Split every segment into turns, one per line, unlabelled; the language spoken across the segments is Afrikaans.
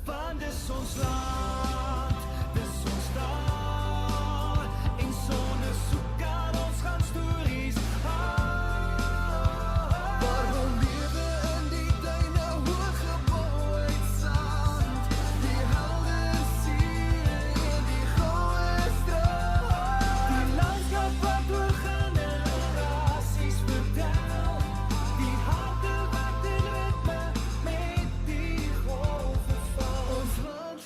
Want dis ons land, dis ons taal, en sonder soek aan ons gaan stories waar we lewe in die duine hoog gebou uit sand, die helder see en die goue straat, die landskap wat oor generasies vertel, die harte wat in ritme met die golwe val, ons land,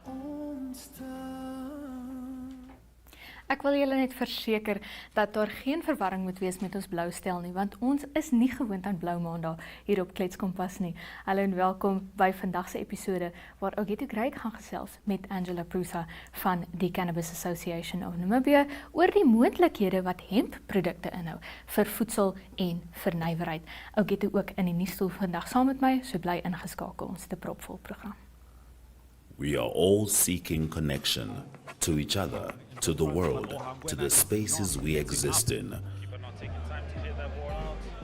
ons taal.
Ek wil julle net verseker dat daar geen verwarring moet wees met ons blou stel nie, want ons is nie gewoond aan blou maandag hier op Kletskompas nie. Hallo en welkom by vandag se episode waar Ogeto Craig gaan gesels met Angela Prusa van die Cannabis Association of Namibia oor die moontlikhede wat hempprodukte inhou vir voedsel en vir nywerheid. Ogeto ook in die nuusstoel vandag saam met my, so bly ingeskakel, ons te propvol program.
We are all seeking connection to each other, to the world, to the spaces we exist in.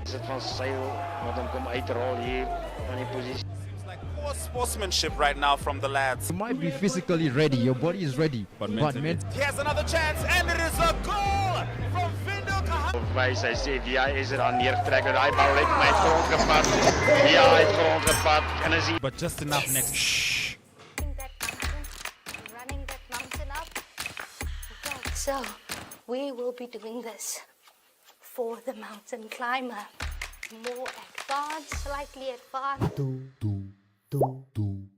Is dit van seil wat hom kom uitrol hier van die posisie.
Like poor sportsmanship right now from the lads.
You might be physically ready, your body is ready, but mentally.
Here's another chance and it is a goal from Vindo Kahan.
Wys hy sê wie hy is er aan neertrek en daai bal het my grond gevat. Ja, hy het grond gevat en is hy
But just enough next.
Running that mountain up. Okay, so we will be doing this for the mountain climber. More advanced, slightly advanced.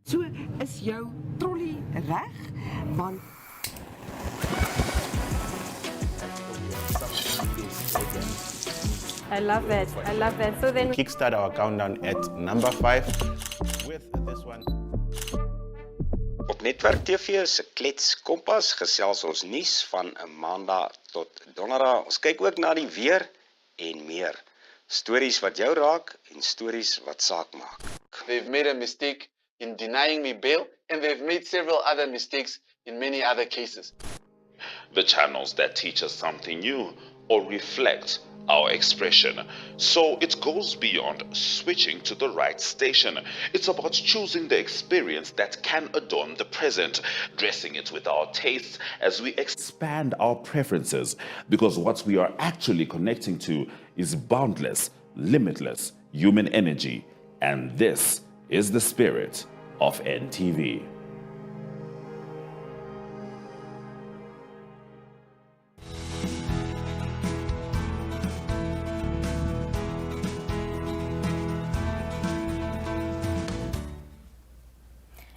So is jou trolley reg? Want
I love it. I love it. So then
Kickstart our countdown at number 5 with this one.
op Netwerk TV se Kletskompas gesels ons nuus van 'n Maandag tot Donderdag. Ons kyk ook na die weer en meer. Stories wat jou raak en stories wat saak maak.
They've made a mistake in denying me bail, and they've made several other mistakes in many other cases.
The channels that teach us something new or reflect our expression. So it goes beyond switching to the right station. It's about choosing the experience that can adorn the present, dressing it with our tastes as we expand our preferences, because what we are actually connecting to is boundless, limitless human energy, and this is the spirit of NTV.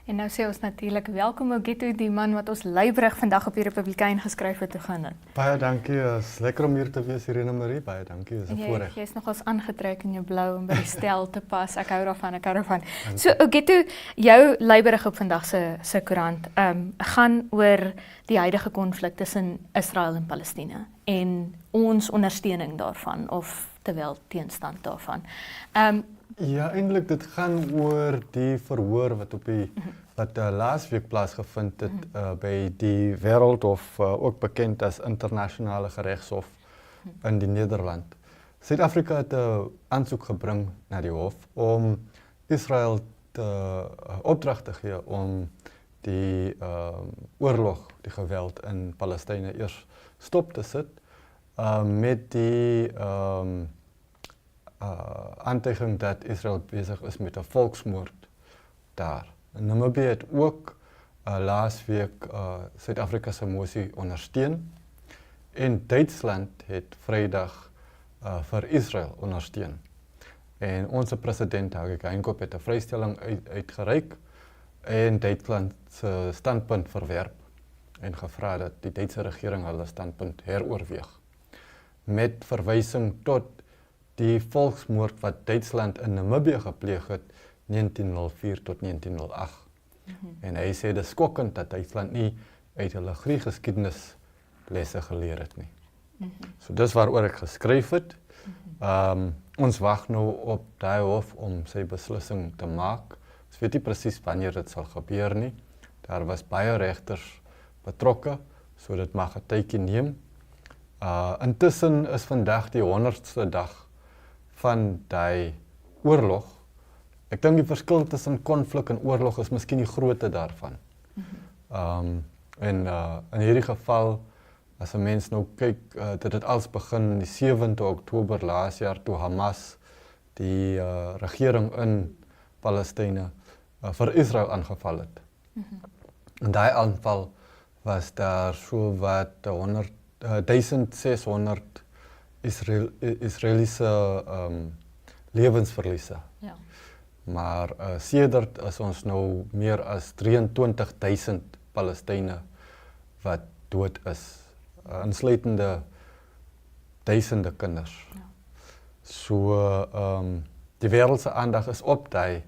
En nou sê ons natuurlik welkom Ogeto, die man wat ons Leibrug vandag op die Republikein geskryf het toe gaan.
Baie dankie, is lekker om hier te wees hier in Januarie. Baie dankie, is 'n voorreg.
Jy is nogals aangetrek in jou blou om by die stel te pas. Ek hou daarvan. So Ogeto, jou Leibrug op vandag se koerant gaan oor die huidige konflik tussen Israel en Palestina en ons ondersteuning daarvan of terwyl teenstand daarvan.
Ja, eintlik dit gaan oor die verhoor wat op die laasweek plaasgevind het by die Wêreldhof, ook bekend as Internasionale Geregshof in die Nederland. Suid-Afrika het 'n aansoek gebring na die hof om Israel opdrag te gee om die oorlog, die geweld in Palestina eers stop te sit met die aantuiging dat Israel besig is met 'n volksmoord daar. Namibië het ook laasweek Suid-Afrika se mosie ondersteun en Duitsland het Vrydag vir Israel ondersteun. En onze president Kletskompas het 'n vrystelling uitgereik en Duitsland se standpunt verwerp en gevra dat die Duitse regering hulle standpunt heroorweeg met verwysing tot die volksmoord wat Duitsland in Namibië gepleeg het 1904 tot 1908. En hy sê dit is skokkend dat Duitsland nie uit hulle geskiedenis lesse geleer het nie. So dis waaroor ek geskryf het. Ons wag nou op daai hof om sy beslissing te maak. Ons weet nie presies wanneer dit sal gebeur nie. Daar was baie regters betrokke, so dit mag 'n tydjie neem. Intussen is vandag die 100ste dag van die oorlog ek dink die verskil tussen konflik en oorlog is miskien die grootte daarvan. En in hierdie geval, as 'n mens nou kyk, dit het als begin die 7de Oktober laas jaar toe Hamas die regering in Palestyne vir Israel aangeval het. In daai aanval was daar so wat 1600 Israeliese lewensverliese.
Ja.
Maar sedert is ons nou meer as 23.000 Palestynë wat dood is, insluitende duisende kinders.
Ja.
So die wêreld se aandag is op daai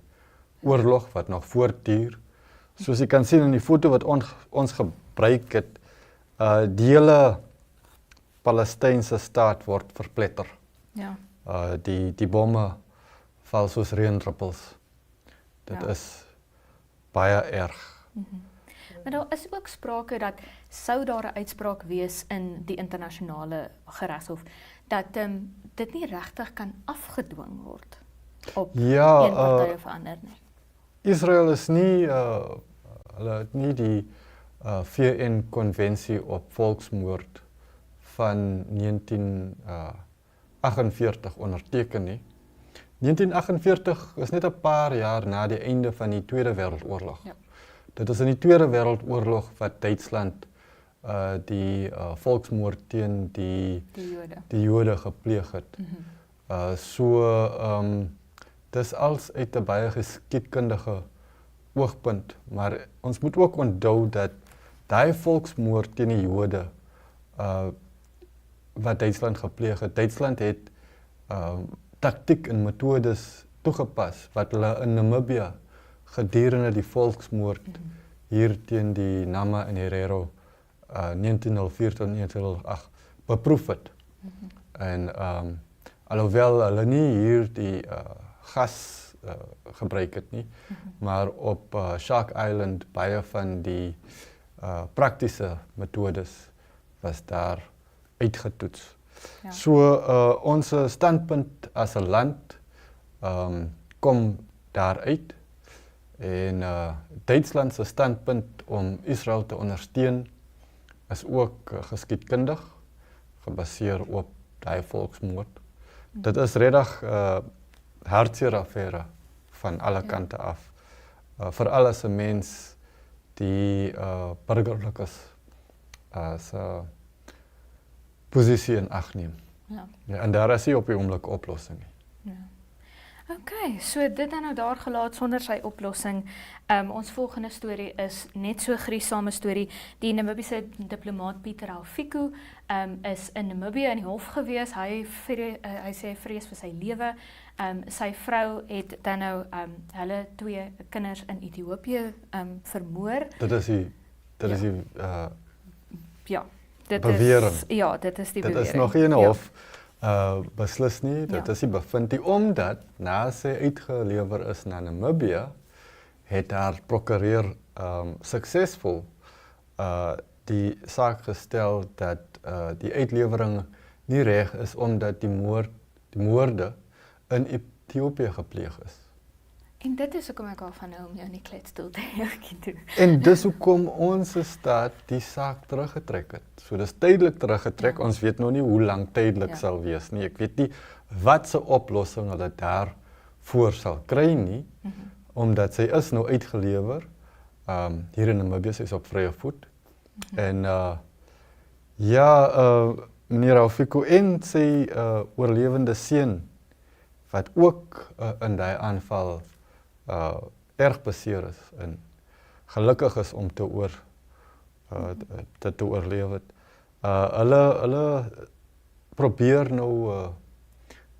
oorlog wat nog voortduur. Soos jy kan sien in die foto wat ons gebruik het, die hele Palestynse staat word verpletter.
Ja.
Die bomme val soos reendruppels. Dit is baie erg.
Maar daar is ook sprake dat sou daar 'n uitspraak wees in die internasionale geregshof dat dit nie regtig kan afgedwing word op een party of ander nie.
Israel is nie hulle het nie die VN-konvensie op volksmoord van 1948 onderteken nie. 1948 is net 'n paar jaar na die einde van die Tweede Wêreldoorlog.
Ja.
Dit is in die Tweede Wêreldoorlog wat Duitsland die volksmoord teen die Jode gepleeg het. Dis als uit 'n baie geskiedkundige oogpunt, maar ons moet ook onthou dat daai volksmoord teen die Jode wat Duitsland gepleeg het, Duitsland het taktiek en metodes toegepas wat hulle in Namibië gedurende die volksmoord hier teen die Nama en Herero 1904 tot 1908 beproef het. En alhoewel hulle nie hier die gas gebruik het nie, maar op Shark Island baie van die praktiese metodes was daar uitgetoets.
Ja.
So ons standpunt as 'n land kom daaruit en Duitsland se standpunt om Israel te ondersteun is ook geskiedkundig gebaseer op daai volksmoord. Dit is regtig hartseer affære van alle kante af. Veral as 'n mens die burgerlikes as posisie in ag neem.
Ja.
Ja, en daar is nie op die oomblik 'n oplossing nie.
Ja. Okay, so dit dan nou daar gelaat sonder sy oplossing. Ons volgende storie is net so gruisame storie. Die Namibiese diplomaat Pieter Alfiku is in Namibië in die hof gewees. Hy sê hy vrees vir sy lewe. Sy vrou het dan nou hulle 2 kinders in Ethiopië vermoor.
Dit is die
ja, dit
bewering.
is dit is die bewering.
Dit is nog geen hof beslis nie, dit is die bevind nie, omdat na sy uitgelewer is na Namibië, het haar prokureur suksesvol die saak gestel dat die uitlewering nie reg is omdat die moorde in Ethiopië gepleeg is.
En dit is hoekom ek al van nou om jou in die kletstoel te doen.
En dis hoekom ons staat die saak teruggetrek het. So dis tydelik teruggetrek. Ons weet nog nie hoe lank tydelik sal wees nie. Ek weet nie wat se oplossing hulle daarvoor sal kry nie, omdat sy is nou uitgelewer. Hier in Namibië, sy is op vrye voet. En meneer Alfiku en sy oorlewende seun wat ook in daai aanval erg beseer is en gelukkig is om te oorleef het. Hulle probeer nou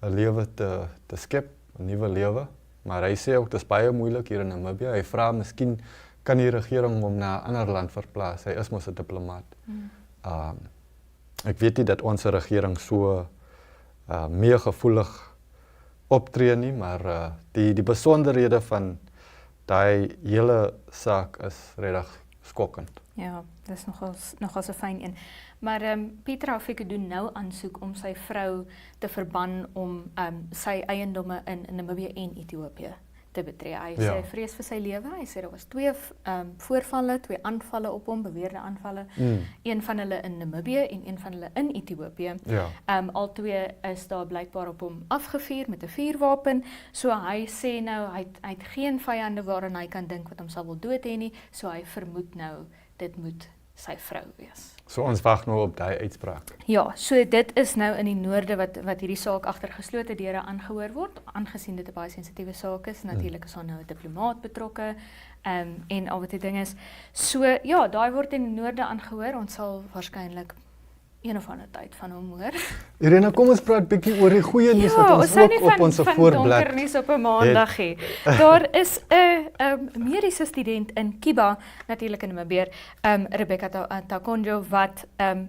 'n lewe te skep, 'n nuwe lewe, maar hy sê ook dis baie moeilik hier in Namibië. Hy vra miskien kan die regering hom na 'n ander land verplaas. Hy is mos 'n diplomaat. Ek weet nie dat ons regering so meer gevoelig optree nie, maar die besonderhede van daai hele saak is regtig skokkend.
Ja, dis nogals 'n fyn een. Maar Pieter Alfiku doen nou aansoek om sy vrou te verban om sy eiendomme in Namibië en Ethiopië te betree. Hy
Ja.
sê vrees vir sy lewe. Hy sê daar was 2 voorvalle, 2 aanvalle op hom, beweerde aanvalle. Een van hulle in Namibië en een van hulle in Ethiopië.
Ja.
Al 2 is daar blykbaar op hom afgevuur met 'n vuurwapen. So hy sê nou hy het geen vyande waaraan hy kan dink wat hom sal wil dood hê nie. So hy vermoed nou dit moet sy vrou wees.
So ons wag nou op daai uitspraak.
Ja, so dit is nou in die noorde wat hierdie saak agter geslote deure aangehoor word, aangesien dit 'n baie sensitiewe saak is. Natuurlik is daar nou 'n diplomaat betrokke, en al wat die ding is. So ja, daai word in die noorde aangehoor. Ons sal waarskynlik een of ander tyd van hom hoor.
Irene, kom ons praat bietjie oor die goeie nuus
Ja,
wat
ons
ons
sou
ook
nie
op ons
van
voorblad
donker nuus op 'n maandag hê. Daar is 'n mediese student in Kiba, natuurlik in Namibië, Rebecca Takonjo, wat 'n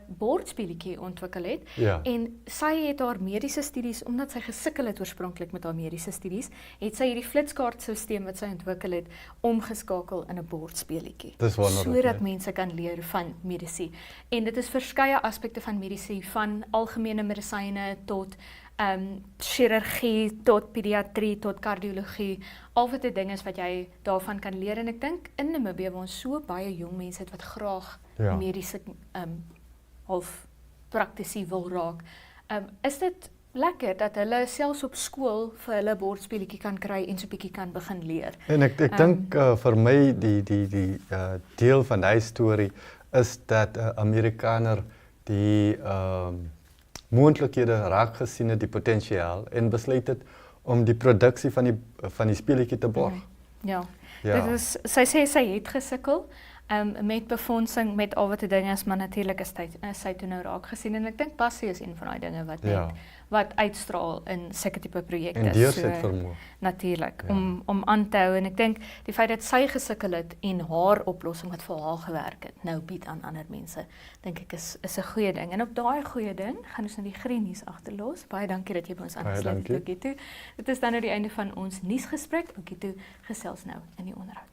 bordspeletjie ontwikkel het.
Ja.
En sy het haar mediese studies, omdat sy gesukkel het oorspronklik met haar mediese studies, het sy hierdie flitskaartstelsel wat sy ontwikkel het, omgeskakel in 'n bordspeletjie.
Dis wonderlik,
Sodat
nee.
mense kan leer van mediese. En dit is verskeie aspekte van mediese, van algemene medisyne tot chirurgie, tot pediatrie, tot kardiologie, al wat 'n ding is wat jy daarvan kan leer. En ek dink in Namibië waar ons so baie jong mense het wat graag
Ja.
mediese half praktisie wil raak, is dit lekker dat hulle selfs op skool vir hulle bordspeletjie kan kry en so 'n bietjie kan begin leer.
En ek dink vir my die deel van die storie is dat 'n Amerikaner die moontlikhede raak gesien het, die potensiaal, en besluit het om die produksie van die speletjie te borg.
Ja.
Ja.
Dit is, sy het gesukkel met befondsing, met al wat 'n ding is, maar natuurlik is sy toe nou raak gesien, en ek dink passie is een van daai dinge wat net wat uitstraal in sulke tipe projekte.
En deursetvermoë.
Natuurlik, om aan te hou, en ek dink die feit dat sy gesukkel het en haar oplossing wat vir haar gewerk het, nou bied aan ander mense, dink ek is 'n goeie ding. En op daai goeie ding gaan ons nou die grenies agterlos. Baie dankie dat jy by ons aangesluit het, Okitu. Dit is dan nou die einde van ons nuusgesprek. Okitu gesels nou in die onderhoud.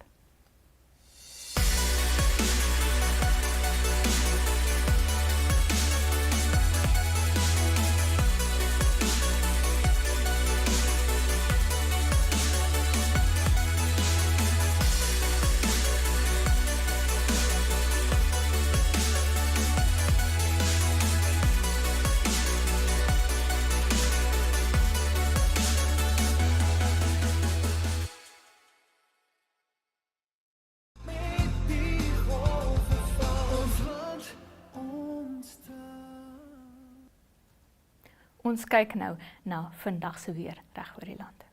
Ons kyk nou na vandag se weer reg oor die land.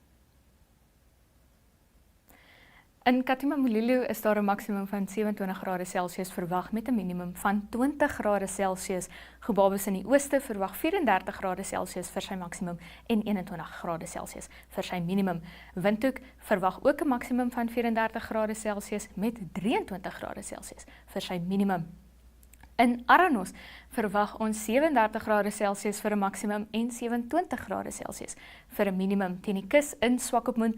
In Katimamulilo is daar 'n maksimum van 27 grade Celsius verwag met 'n minimum van 20 grade Celsius. Gobabis in die ooste verwag 34 grade Celsius vir sy maksimum en 21 grade Celsius vir sy minimum. Windhoek verwag ook 'n maksimum van 34 grade Celsius met 23 grade Celsius vir sy minimum. In Aranos verwag ons 37 grade Celsius vir 'n maksimum en 27 grade Celsius vir 'n minimum. Teen die kus in Swakopmund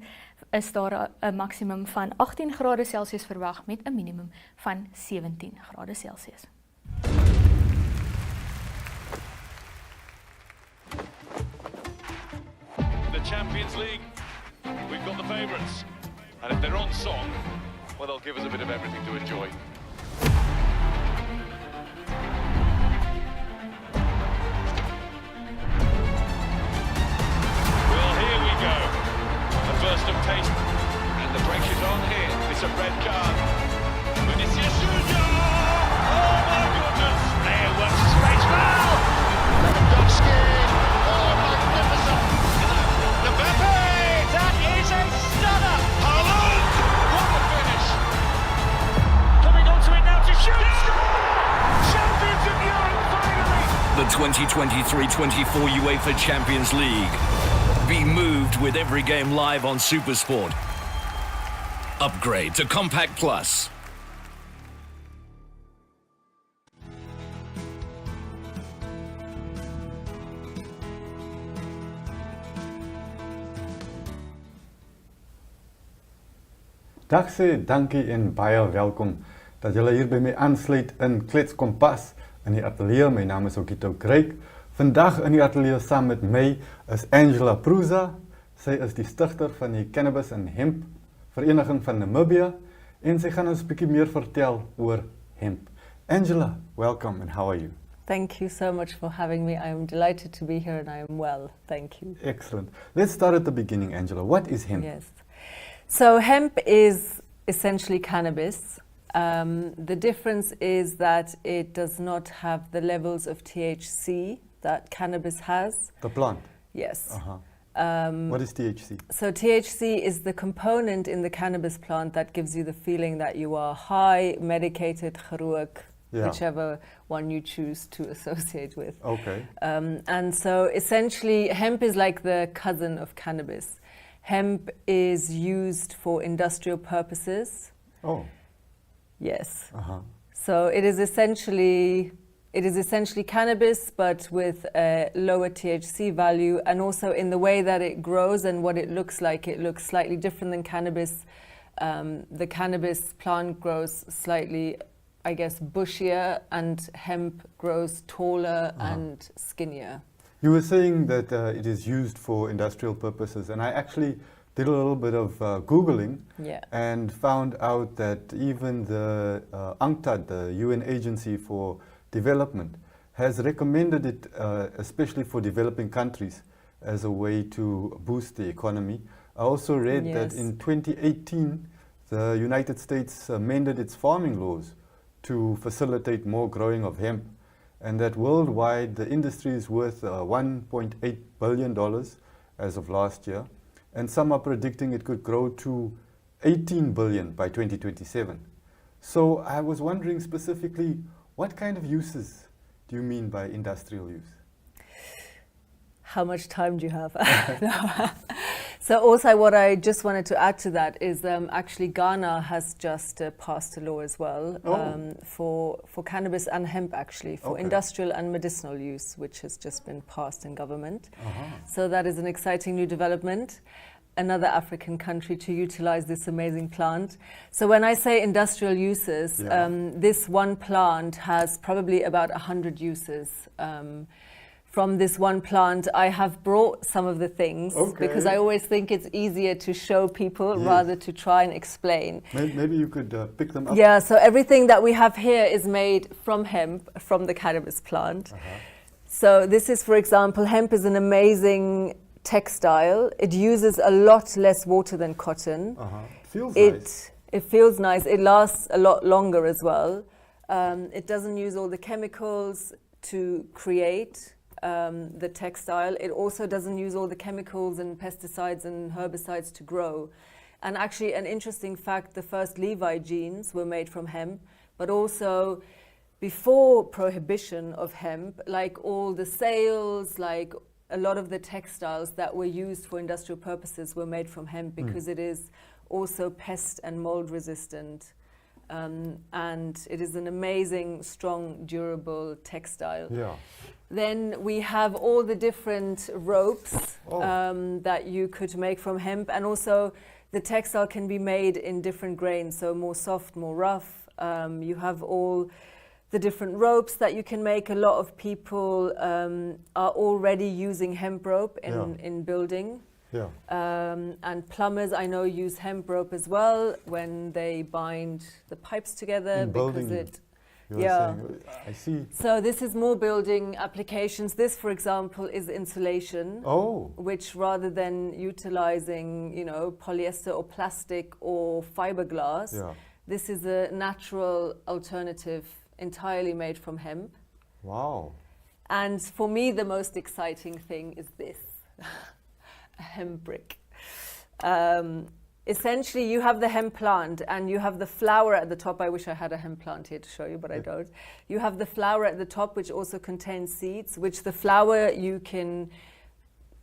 is daar 'n maksimum van 18 grade Celsius verwag met 'n minimum van 17 grade Celsius.
The Champions League, we've got the favourites. And if they're on song, well, they'll give us a bit of everything to enjoy. First of taste, and the break is on here. It's a red card. Vinicius Junior! Oh my goodness! There works the space well. Lewandowski! Oh, magnificent! Mbappe! That is a stunner! Haaland! What a finish! Coming onto it now to shoot! Champions of Europe finally!
The 2023-24 UEFA Champions League. Be moved with every game live on SuperSport. Upgrade to Compact Plus.
Dag sê dankie en baie welkom dat julle hier by my aansluit in Kletskompas in die ateljee. My naam is Okito Kreek. Vandag in die ateljee saam met my is Angela Prusa, Sy is die stigter van die Cannabis en Hemp Vereniging van Namibië en sy gaan ons 'n bietjie meer vertel oor hemp. Angela, welcome and how are you?
Thank you so much for having me. I am delighted to be here and I am well. Thank you.
Excellent. Let's start at the beginning, Angela. What is hemp?
Yes. So hemp is essentially cannabis. The difference is that it does not have the levels of THC that cannabis has.
The plant?
Yes.
What is THC?
So THC is the component in the cannabis plant that gives you the feeling that you are high, medicated, gerookt, whichever one you choose to associate with.
Okay.
And so essentially hemp is like the cousin of cannabis. Hemp is used for industrial purposes.
Oh.
Yes. So it is essentially cannabis, but with a lower THC value, and also in the way that it grows and what it looks like. It looks slightly different than cannabis. The cannabis plant grows slightly, I guess, bushier, and hemp grows taller and skinnier.
You were saying that it is used for industrial purposes, and I actually did a little bit of Googling and found out that even the UNCTAD, the UN Agency for Development, has recommended it, especially for developing countries, as a way to boost the economy. I also read that in 2018, the United States amended its farming laws to facilitate more growing of hemp, and that worldwide the industry is worth $1.8 billion as of last year, and some are predicting it could grow to 18 billion by 2027. So I was wondering specifically, what kind of uses do you mean by industrial use?
How much time do you have? No. So also what I just wanted to add to that is actually Ghana has just passed a law as well for cannabis and hemp, actually, for industrial and medicinal use, which has just been passed in government. So that is an exciting new development. Another African country to utilize this amazing plant. So when I say industrial uses, this one plant has probably about 100 uses. From this one plant, I have brought some of the things because I always think it's easier to show people rather to try and explain.
Maybe you could pick them up.
Yeah, so everything that we have here is made from hemp, from the cannabis plant. So this is, for example, hemp is an amazing textile. It uses a lot less water than cotton.
Feels nice.
It feels nice. It lasts a lot longer as well. It doesn't use all the chemicals to create the textile. It also doesn't use all the chemicals and pesticides and herbicides to grow. And actually, an interesting fact, the first Levi jeans were made from hemp, but also before prohibition of hemp, like all the sails, like a lot of the textiles that were used for industrial purposes were made from hemp because it is also pest and mold resistant. And it is an amazing, strong, durable textile. Then we have all the different ropes that you could make from hemp, and also the textile can be made in different grains, so more soft, more rough. You have all the different ropes that you can make. A lot of people are already using hemp rope in building. And plumbers, I know, use hemp rope as well when they bind the pipes together because it.
I see.
So this is more building applications. This, for example, is insulation, which rather than utilizing, polyester or plastic or fiberglass, this is a natural alternative entirely made from hemp.
Wow.
And for me, the most exciting thing is this. A hemp brick. Essentially, you have the hemp plant and you have the flower at the top. I wish I had a hemp plant here to show you, but I don't. You have the flower at the top, which also contains seeds, which the flower you can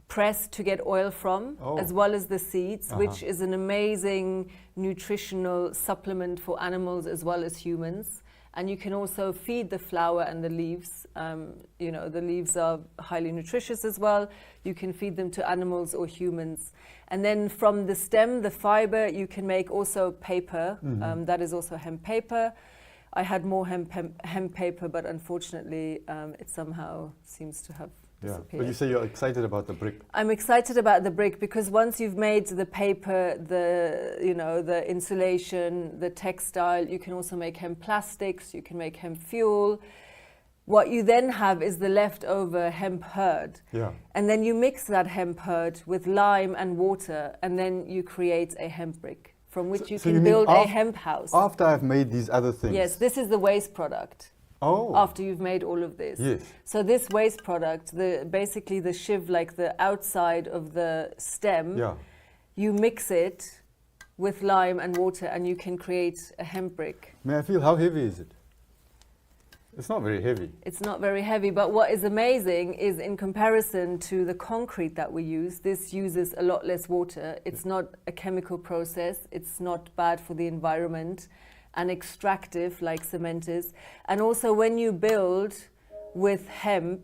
press to get oil from, as well as the seeds, which is an amazing nutritional supplement for animals as well as humans. And you can also feed the flower and the leaves. The leaves are highly nutritious as well. You can feed them to animals or humans. And then from the stem, the fiber, you can make also paper. That is also hemp paper. I had more hemp paper, but unfortunately, it somehow seems to have disappear.
But you say you're excited about the brick.
I'm excited about the brick because once you've made the paper, the insulation, the textile, you can also make hemp plastics, you can make hemp fuel. What you then have is the leftover hemp hurd.
Yeah.
And then you mix that hemp hurd with lime and water, and then you create a hemp brick from which you can build a hemp house.
After I've made these other things?
Yes, this is the waste product.
Oh.
After you've made all of this.
Yes.
So this waste product, basically the shiv, like the outside of the stem, you mix it with lime and water and you can create a hemp brick.
May I feel, how heavy is it? It's not very heavy.
It's not very heavy, but what is amazing is in comparison to the concrete that we use, this uses a lot less water. It's not a chemical process. It's not bad for the environment and extractive like cement is. And also when you build with hemp,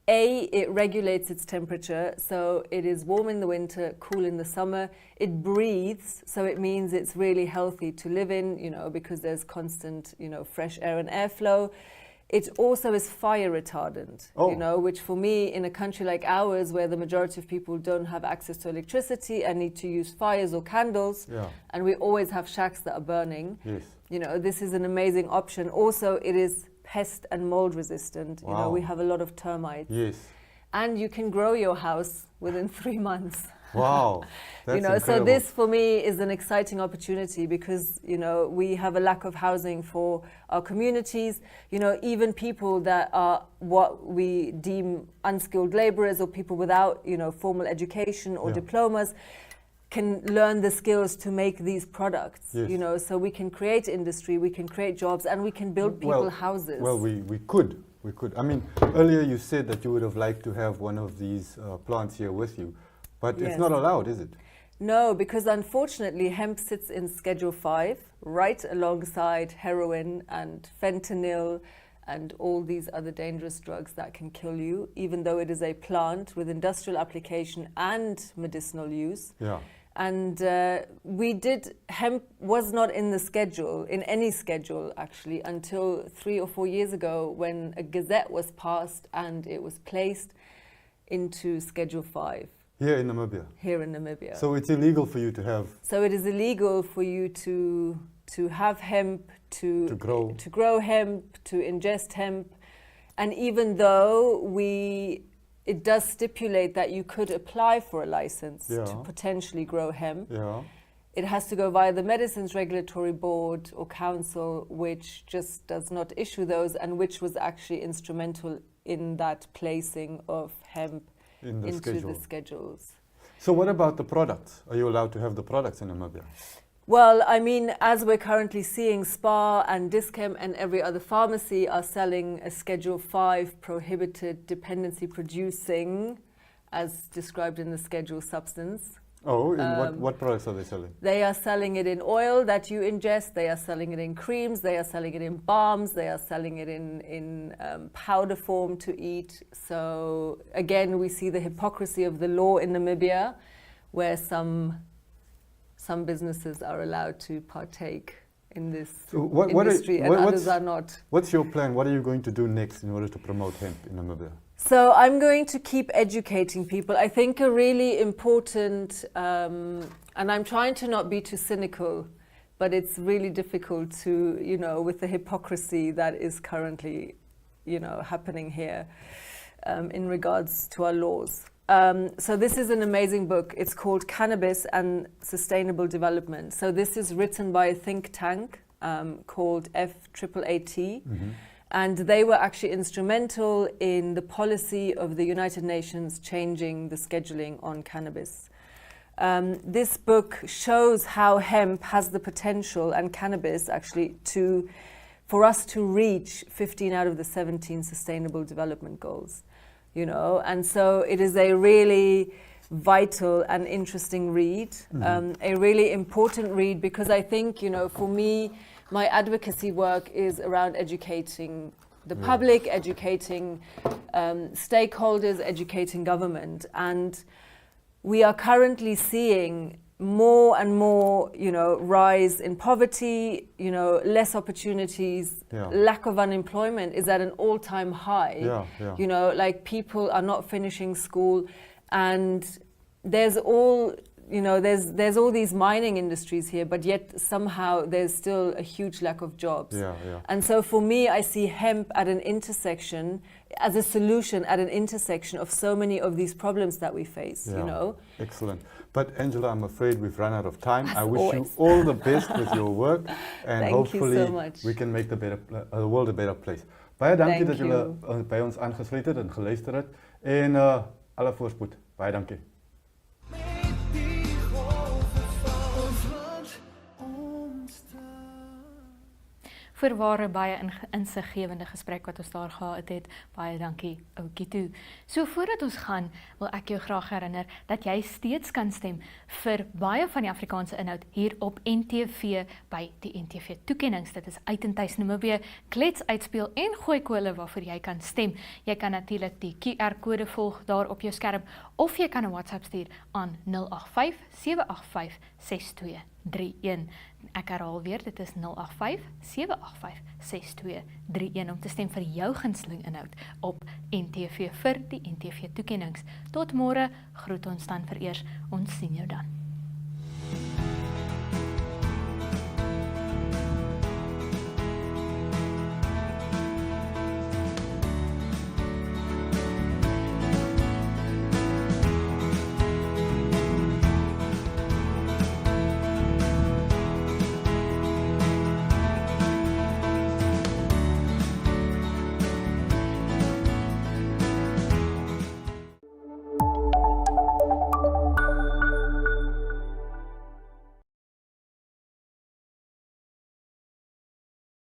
it regulates its temperature, so it is warm in the winter, cool in the summer. It breathes, so it means it's really healthy to live in, because there's constant, fresh air and airflow. It also is fire retardant, which for me, in a country like ours, where the majority of people don't have access to electricity and need to use fires or candles, and we always have shacks that are burning, this is an amazing option. Also, it is pest and mold resistant.
Wow.
We have a lot of termites.
Yes.
And you can grow your house within 3 months.
Wow. That's incredible.
So this for me is an exciting opportunity because, we have a lack of housing for our communities. Even people that are what we deem unskilled laborers or people without, formal education or diplomas can learn the skills to make these products, so we can create industry, we can create jobs, and we can build people houses.
Well, we could. I mean, earlier you said that you would have liked to have one of these plants here with you, but it's not allowed, is it?
No, because unfortunately hemp sits in Schedule 5, right alongside heroin and fentanyl and all these other dangerous drugs that can kill you, even though it is a plant with industrial application and medicinal use.
Yeah.
And hemp was not in the schedule, in any schedule actually, until 3 or 4 years ago when a gazette was passed and it was placed into Schedule 5.
Here in Namibia?
Here in Namibia.
So it's illegal for you to have...
So it is illegal for you to have hemp, to grow hemp, to ingest hemp. And even though it does stipulate that you could apply for a license to potentially grow hemp, it has to go via the Medicines Regulatory Board or Council, which just does not issue those, and which was actually instrumental in that placing of hemp into the schedules.
So what about the products? Are you allowed to have the products in Namibia?
Well, I mean, as we're currently seeing, SPAR and Dischem and every other pharmacy are selling a Schedule 5 prohibited dependency producing, as described in the schedule, substance.
Oh, in what products are they selling?
They are selling it in oil that you ingest, they are selling it in creams, they are selling it in balms, they are selling it in powder form to eat. So again, we see the hypocrisy of the law in Namibia, where some businesses are allowed to partake in this industry and others are not.
What's your plan? What are you going to do next in order to promote hemp in Namibia?
So I'm going to keep educating people. I think a really important, and I'm trying to not be too cynical, but it's really difficult to, with the hypocrisy that is currently, happening here in regards to our laws. So this is an amazing book. It's called Cannabis and Sustainable Development. So this is written by a think tank called FAAT. Mm-hmm. And they were actually instrumental in the policy of the United Nations changing the scheduling on cannabis. This book shows how hemp has the potential, and cannabis actually, for us to reach 15 out of the 17 Sustainable Development Goals. And so it is a really vital and interesting read, a really important read, because I think, for me, my advocacy work is around educating the public, educating stakeholders, educating government. And we are currently seeing more and more, rise in poverty, less opportunities, lack of unemployment is at an all-time high. Like people are not finishing school, and there's all these mining industries here, but yet somehow there's still a huge lack of jobs. And so for me, I see hemp at an intersection, as a solution at an intersection of so many of these problems that we face,
Excellent. But Angela, I'm afraid we've run out of time.
As
I wish
always.
you all the best with your work, and
Thank
hopefully
you so much.
we can make the world a better place. Baie dankie
Thank
dat julle by ons aangesluit het en geluister het, en alle voorspoed. Baie dankie.
Voorware baie insiggewende gesprek wat ons daar gehad het. Baie dankie, oukie toe. So voordat ons gaan, wil ek jou graag herinner dat jy steeds kan stem vir baie van die Afrikaanse inhoud hier op NTV by die NTV toekennings. Dit is uit en tuis Namibië, klets uitspeel en gooi kole waarvoor jy kan stem. Jy kan natuurlik die QR-kode volg daar op jou skerm, of jy kan 'n WhatsApp stuur aan 085 785 6231. Ek herhaal weer, dit is 085 785 6231 om te stem vir jou gunsteling inhoud op NTV vir die NTV toekennings. Tot môre, groet ons dan vereers. Ons sien jou dan.